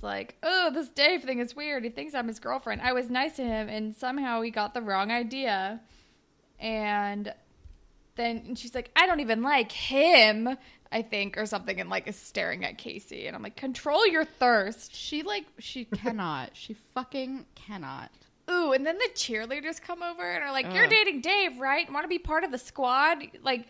like, oh, this Dave thing is weird. He thinks I'm his girlfriend. I was nice to him, and somehow he got the wrong idea. And then she's like, I don't even like him, I think, or something, and like is staring at Casey. And I'm like, control your thirst. She cannot. She fucking cannot. Ooh, and then the cheerleaders come over and are like, you're dating Dave, right? Want to be part of the squad? Like,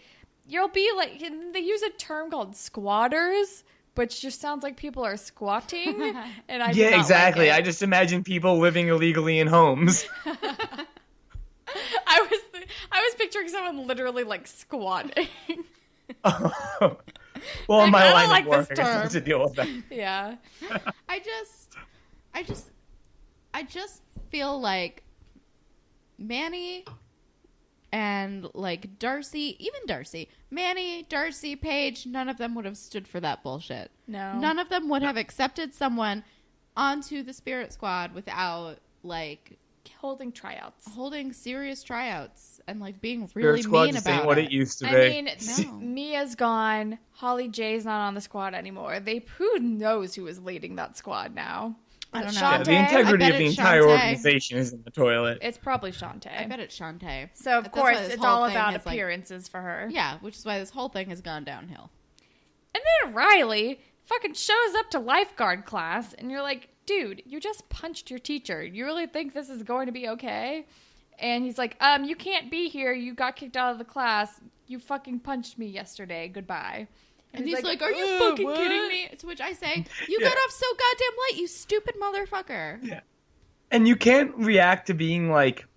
you'll be like, and they use a term called squatters, which just sounds like people are squatting. And I yeah, exactly. Like I just imagine people living illegally in homes. I was picturing someone literally like squatting. Well, in my line of work, I have to deal with that. Yeah. I just feel like Manny and like Darcy, even Darcy, Manny, Darcy, Paige, none of them would have stood for that bullshit. No. None of them would have accepted someone onto the Spirit Squad without like holding serious tryouts and like being really mean about ain't it. what it used to be. I mean, Mia's gone. Holly J's not on the squad anymore. Who knows who is leading that squad now? I don't know. Yeah, the integrity of the entire organization is in the toilet. It's probably Shantae. I bet it's Shantae. So, of course, it's all about appearances for her. Yeah, which is why this whole thing has gone downhill. And then Riley fucking shows up to lifeguard class, and you're like, dude, you just punched your teacher. You really think this is going to be okay? And he's like, you can't be here. You got kicked out of the class. You fucking punched me yesterday. Goodbye. And he's like, are you fucking kidding me? To which I say, you got off so goddamn late, you stupid motherfucker. Yeah. And you can't react to being, like,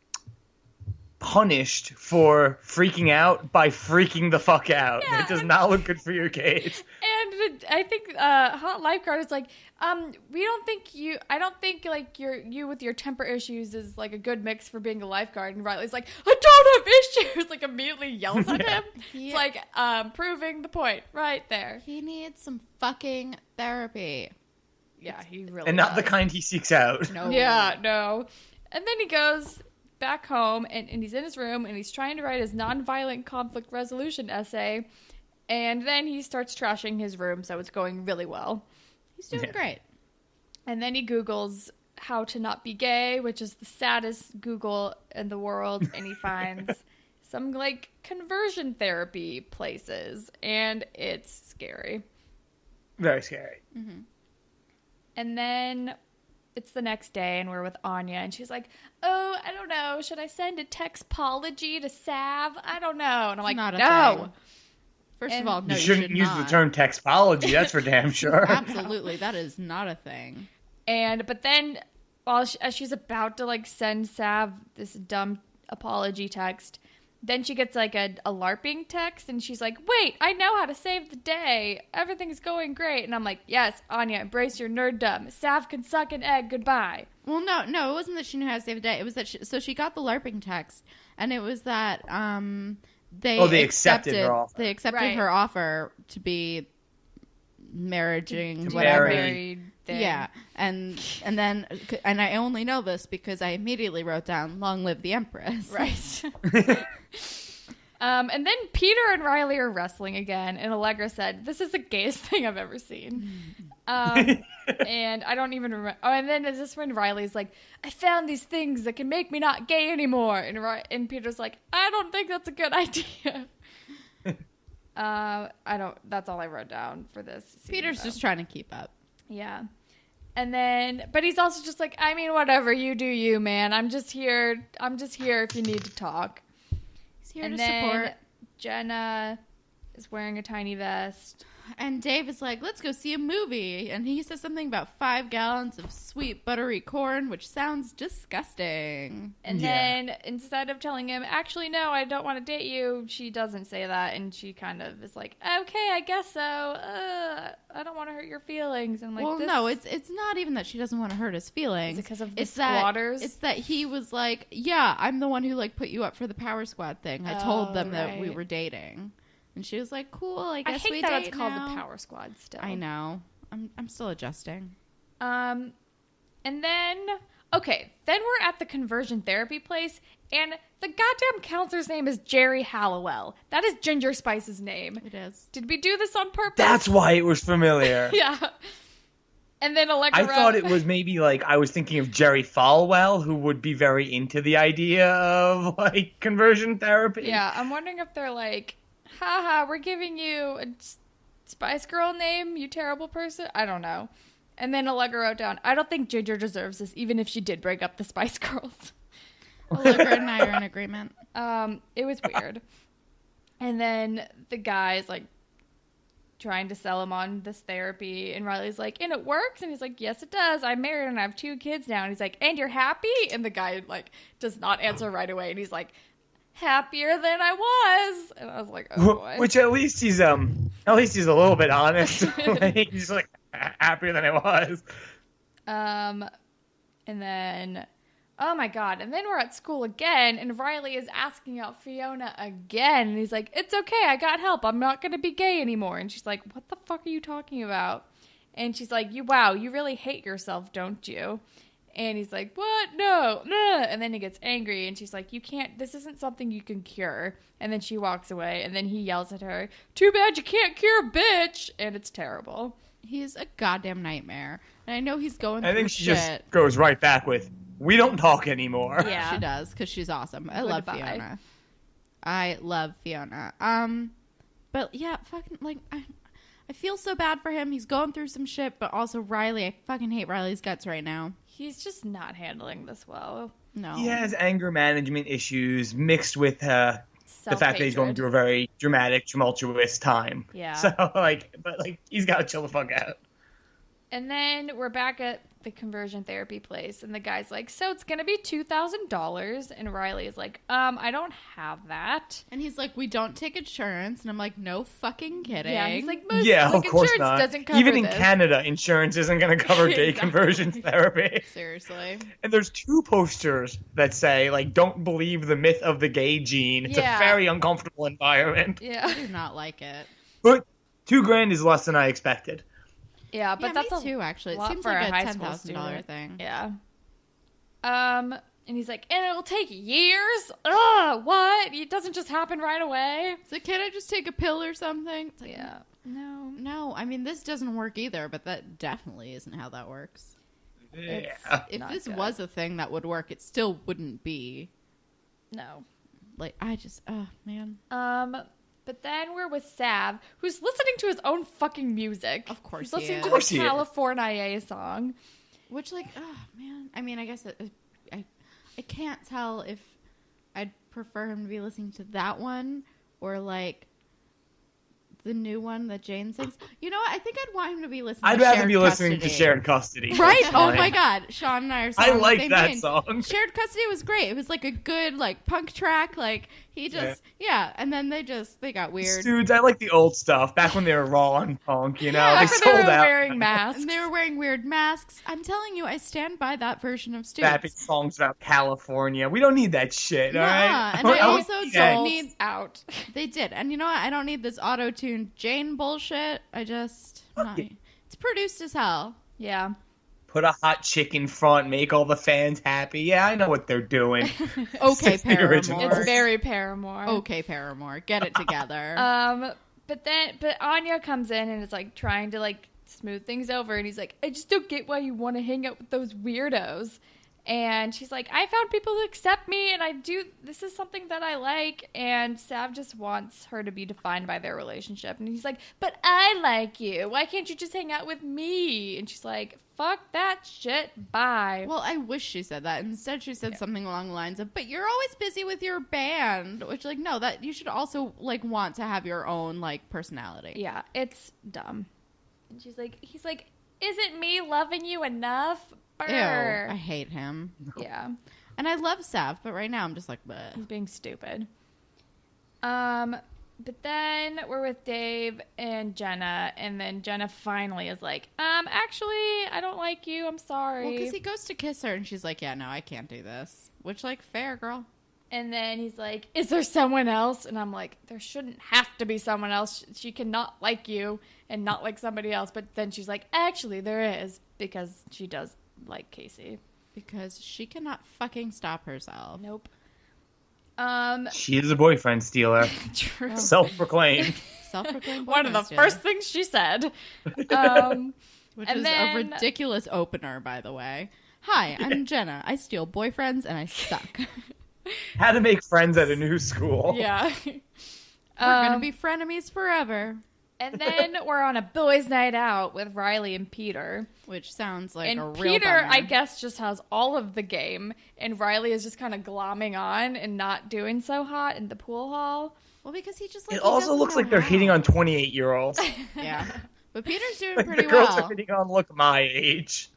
punished for freaking out by freaking the fuck out. Yeah. It does not look good for your case. And I think Hot Lifeguard is like, I don't think like you with your temper issues is like a good mix for being a lifeguard. And Riley's like, I don't have issues. Like immediately yells at him. It's like proving the point right there. He needs some fucking therapy. Yeah, he really and not the kind he seeks out. No. Yeah, no. And then he goes back home and he's in his room and he's trying to write his nonviolent conflict resolution essay. And then he starts trashing his room, so it's going really well. He's doing great. And then he Googles how to not be gay, which is the saddest Google in the world. And he finds some, like, conversion therapy places. And it's scary. Very scary. Mm-hmm. And then it's the next day, and we're with Anya. And she's like, oh, I don't know. Should I send a textpology to Sav? I don't know. And I'm like, not a no. Thing. First of all, no, you shouldn't use the term textology. That's for damn sure. Absolutely, that is not a thing. But then, as she's about to like send Sav this dumb apology text, then she gets like a LARPing text, and she's like, "Wait, I know how to save the day. Everything's going great." And I'm like, "Yes, Anya, embrace your nerddom. Sav can suck an egg. Goodbye." Well, no, it wasn't that she knew how to save the day. It was that she got the LARPing text, and it was that They accepted her offer. They accepted her offer to be whatever. Married thing. Yeah, and then I only know this because I immediately wrote down "Long live the Empress." Right. And then Peter and Riley are wrestling again, and Allegra said, "This is the gayest thing I've ever seen." And I don't even remember. Oh, and then is this when Riley's like, I found these things that can make me not gay anymore. And Peter's like, I don't think that's a good idea. That's all I wrote down for this scene, Peter's just trying to keep up. Yeah. And then, but he's also just like, I mean, whatever, you do you, man. I'm just here if you need to talk. He's here to support. Jenna is wearing a tiny vest. And Dave is like, let's go see a movie. And he says something about 5 gallons of sweet buttery corn, which sounds disgusting. And then instead of telling him, actually, no, I don't want to date you, she doesn't say that. And she kind of is like, okay, I guess so. I don't want to hurt your feelings. And I'm like, well, no, it's not even that she doesn't want to hurt his feelings. Is it because of the squatters? It's that he was like, yeah, I'm the one who like put you up for the Power Squad thing. I told them that we were dating. And she was like, cool, I guess we date now. I hate that it's called the Power Squad still. I know. I'm still adjusting. And then, then we're at the conversion therapy place, and the goddamn counselor's name is Jerry Hallowell. That is Ginger Spice's name. It is. Did we do this on purpose? That's why it was familiar. Yeah. And then Allegra... I thought it was maybe like I was thinking of Jerry Falwell, who would be very into the idea of like conversion therapy. Yeah, I'm wondering if they're like, haha, we're giving you a Spice Girl name, you terrible person. I don't know. And then Allegra wrote down, I don't think Ginger deserves this, even if she did break up the Spice Girls. Allegra and I are in agreement. It was weird. And then the guy's like trying to sell him on this therapy, and Riley's like, and it works? And he's like, yes, it does. I'm married and I have 2 kids now. And he's like, and you're happy? And the guy like does not answer right away, and he's like, happier than I was. And I was like, oh boy. Which at least he's a little bit honest. He's like happier than I was. And then, oh my God. And then we're at school again, and Riley is asking out Fiona again. And he's like, it's okay. I got help. I'm not going to be gay anymore. And she's like, what the fuck are you talking about? And she's like, you really hate yourself, don't you? And he's like, what? No. And then he gets angry, and she's like, you can't, this isn't something you can cure. And then she walks away, and then he yells at her, too bad you can't cure, bitch. And it's terrible. He's a goddamn nightmare. And I know he's going through I think she shit. just goes right back with, we don't talk anymore. Yeah. She does, because she's awesome. I love Goodbye. Fiona. I love Fiona. But yeah, fucking, like, I feel so bad for him. He's going through some shit, but also Riley. I fucking hate Riley's guts right now. He's just not handling this well. No. He has anger management issues mixed with the fact that he's going through a very dramatic, tumultuous time. Yeah. So, he's got to chill the fuck out. And then we're back at the conversion therapy place, and the guy's like, so it's gonna be $2,000. And Riley is like, I don't have that. And he's like, we don't take insurance. And I'm like, no fucking kidding. Yeah, he's like, Of course insurance not. doesn't cover Even in this. Canada, insurance isn't going to cover gay Exactly. conversion therapy. Seriously. And there's 2 posters that say, like, don't believe the myth of the gay gene. It's Yeah. a very uncomfortable environment. Yeah. I do not like it. But $2,000 is less than I expected. Yeah, but Yeah, that's me a too, actually. It lot seems for like a a high school $10,000 student. thing. Yeah. And he's like, and it'll take years? Ugh, what? It doesn't just happen right away? So can't I just take a pill or something? It's like, Yeah. No. No, I mean, this doesn't work either, but that definitely isn't how that works. Yeah. If Not this good. was a thing that would work, it still wouldn't be. No. Like, oh, man. But then we're with Sav, who's listening to his own fucking music. Of course He's he listening is. to Of course the he is. California song. Which, like, oh, man. I mean, I guess I can't tell if I'd prefer him to be listening to that one or, like, the new one that Jane sings. You know what? I think I'd want him to be listening I'd to rather Shared be listening to Custody. Shared Custody. Right? Oh personally. my God. Sean and I are so I on the like same that vein. song. Shared Custody was great. It was like a good, like, punk track. Like, he just, yeah. And then they got weird. Dudes, I like the old stuff. Back when they were raw and punk, you know? Yeah, they After sold they were out. wearing masks. And they were wearing weird masks. I'm telling you, I stand by that version of Rapping Stoops. songs about California. We don't need that shit, all right? Nuh-uh. And I also need don't that. need out. They did. And you know what? I don't need this auto-tuned Jane bullshit. It's produced as hell. Yeah. Put a hot chick in front, make all the fans happy. Yeah, I know what they're doing. Okay, It's the original. Paramore. It's very Paramore. Okay, Paramore. Get it together. But Anya comes in and is like trying to like smooth things over, and he's like, I just don't get why you want to hang out with those weirdos. And she's like, I found people who accept me, and this is something that I like. And Sav just wants her to be defined by their relationship. And he's like, but I like you. Why can't you just hang out with me? And she's like, fuck that shit. Bye. Well, I wish she said that. Instead, she said something along the lines of, but you're always busy with your band. Which, like, no, that you should also, like, want to have your own, like, personality. Yeah, it's dumb. And he's like, isn't me loving you enough? Ew, Brr. I hate him. Yeah. And I love Sav, but right now I'm just like, bleh. He's being stupid. But then we're with Dave and Jenna, and then Jenna finally is like, actually, I don't like you. I'm sorry. Well, because he goes to kiss her, and she's like, yeah, no, I can't do this. Which, like, fair, girl. And then he's like, is there someone else? And I'm like, there shouldn't have to be someone else. She cannot like you and not like somebody else. But then she's like, actually, there is, because she does like Casey. Because she cannot fucking stop herself. Nope. She is a boyfriend stealer. True. Self-proclaimed. Self-proclaimed One of the boyfriend first stealer. things she said. Which And is then- a ridiculous opener, by the way. Hi, I'm Jenna. I steal boyfriends and I suck. How to make friends at a new school. Yeah. We're gonna be frenemies forever. And then we're on a boys' night out with Riley and Peter. Which sounds like And a real Peter, bummer. I guess, just has all of the game. And Riley is just kind of glomming on and not doing so hot in the pool hall. Well, because he just like It he also doesn't looks know like they're how. hitting on 28-year-olds. Yeah, but Peter's doing Like, pretty the girls well. are hitting on look my age.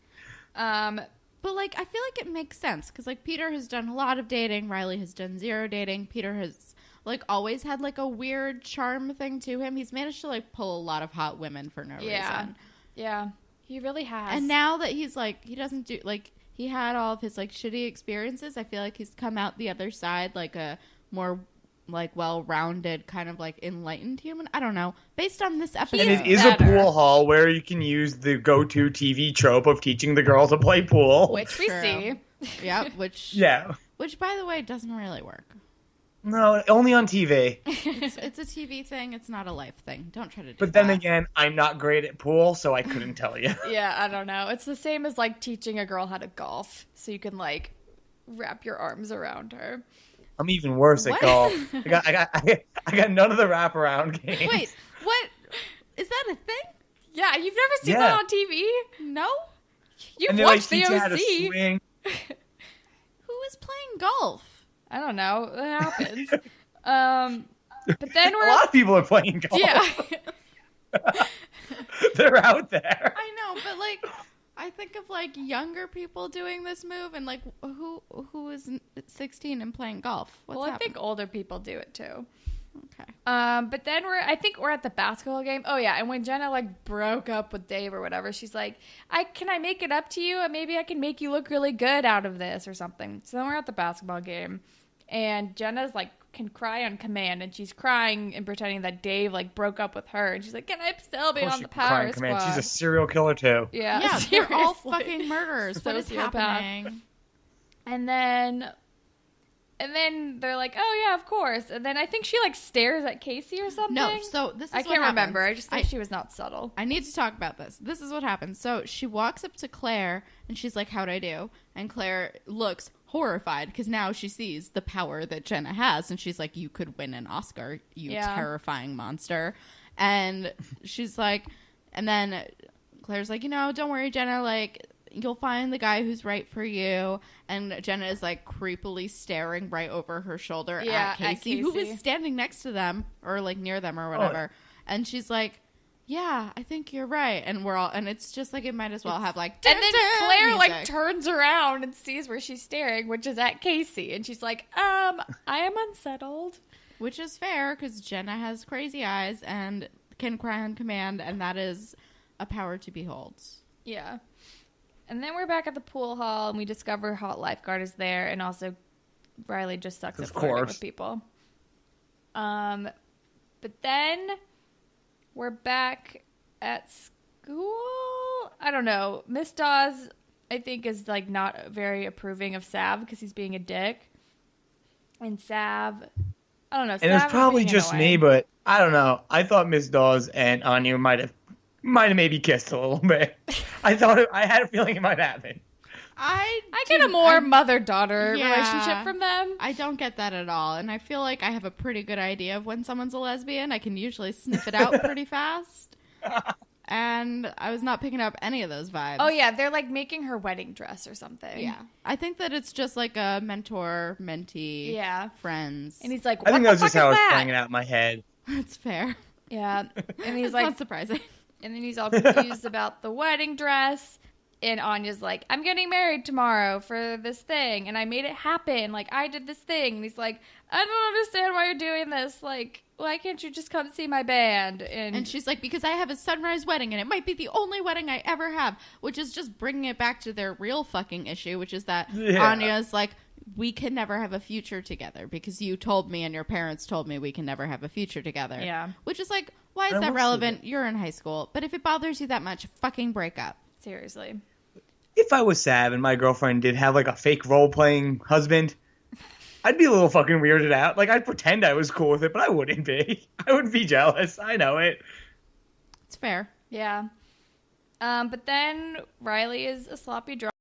But like, I feel like it makes sense because like Peter has done a lot of dating. Riley has done zero dating. Peter has like always had like a weird charm thing to him. He's managed to like pull a lot of hot women for no reason. Yeah. He really has. And now that he's like, he doesn't do like he had all of his like shitty experiences. I feel like he's come out the other side like a more like well-rounded kind of like enlightened human. I don't know. Based on this episode, And it is a better. pool hall where you can use the go-to TV trope of teaching the girl to play pool. Which we True. see. yeah, which Yeah. which by the way doesn't really work. No, only on TV. It's a TV thing. It's not a life thing. Don't try to do But that. then again, I'm not great at pool, so I couldn't tell you. Yeah, I don't know. It's the same as like teaching a girl how to golf. So you can like wrap your arms around her. I'm even worse at What? golf. I got none of the wraparound games. Wait, what? Is that a thing? Yeah, you've never seen Yeah. that on TV? No? You've And they like watched the teach you how to OC. swing. Who is playing golf? I don't know. It happens. But then A we're lot of people are playing golf. yeah. They're out there. I know, but like, I think of like younger people doing this move, and like, who is 16 and playing golf? What's Well, I happening? think older people do it too. Okay. But then I think we're at the basketball game. Oh yeah, and when Jenna like broke up with Dave or whatever, she's like, can I make it up to you? And maybe I can make you look really good out of this or something. So then we're at the basketball game, and Jenna's like can cry on command, and she's crying and pretending that Dave like broke up with her, and she's like, can I still be Of course on she the can cry power on command. squad? She's a serial killer too. Yeah, Yeah, they're all seriously. fucking murderers. What is Sociopath. happening? And then they're like, oh yeah, of course. And then I think she like stares at Casey or something. No, so this is I what can't happens. remember. I just think she was not subtle. I need to talk about this. This is what happens. So she walks up to Claire and she's like, how'd I do? And Claire looks horrified because now she sees the power that Jenna has. And she's like, you could win an Oscar, you Yeah. terrifying monster. And she's like, and then Claire's like, don't worry, Jenna, like, you'll find the guy who's right for you. And Jenna is like creepily staring right over her shoulder Yeah, at Casey, who Casey. is standing next to them or like near them or whatever. And she's like, yeah, I think you're right. And we're all, and it's just like, it might as well have like, And then dun-dun Claire like music. turns around and sees where she's staring, which is at Casey, and she's like, I am unsettled. Which is fair because Jenna has crazy eyes and can cry on command. And that is a power to behold. Yeah. And then we're back at the pool hall, and we discover Hot Lifeguard is there, and also Riley just sucks at Of flirting course. with people. But then we're back at school. I don't know. Miss Dawes, I think, is like not very approving of Sav because he's being a dick. And Sav, I don't know. And Sav it's is probably being just annoying. me, but I don't know. I thought Miss Dawes and Anya might have maybe kissed a little bit. I had a feeling it might happen. I get a do- more I- mother-daughter Yeah. relationship from them. I don't get that at all. And I feel like I have a pretty good idea of when someone's a lesbian. I can usually sniff it out pretty fast. And I was not picking up any of those vibes. Oh yeah, they're like making her wedding dress or something. Yeah. I think that it's just like a mentor, mentee, Yeah. friends. And he's like, I what think the that's fuck just how is it's that? playing it out in my head. That's fair. Yeah. And he's It's like, not surprising. and then he's all confused about the wedding dress. And Anya's like, I'm getting married tomorrow for this thing. And I made it happen. Like, I did this thing. And he's like, I don't understand why you're doing this. Like, why can't you just come see my band? And she's like, because I have a sunrise wedding and it might be the only wedding I ever have, which is just bringing it back to their real fucking issue, which is that Yeah. Anya's like, we can never have a future together because you told me and your parents told me we can never have a future together. Yeah. Which is like, why is I that will say relevant? You're in high school. But if it bothers you that much, fucking break up. seriously. If I was Sav and my girlfriend did have like a fake role-playing husband, I'd be a little fucking weirded out. Like, I'd pretend I was cool with it, but I wouldn't be. I would be jealous. I know it. It's fair. Yeah. But then Riley is a sloppy drunk.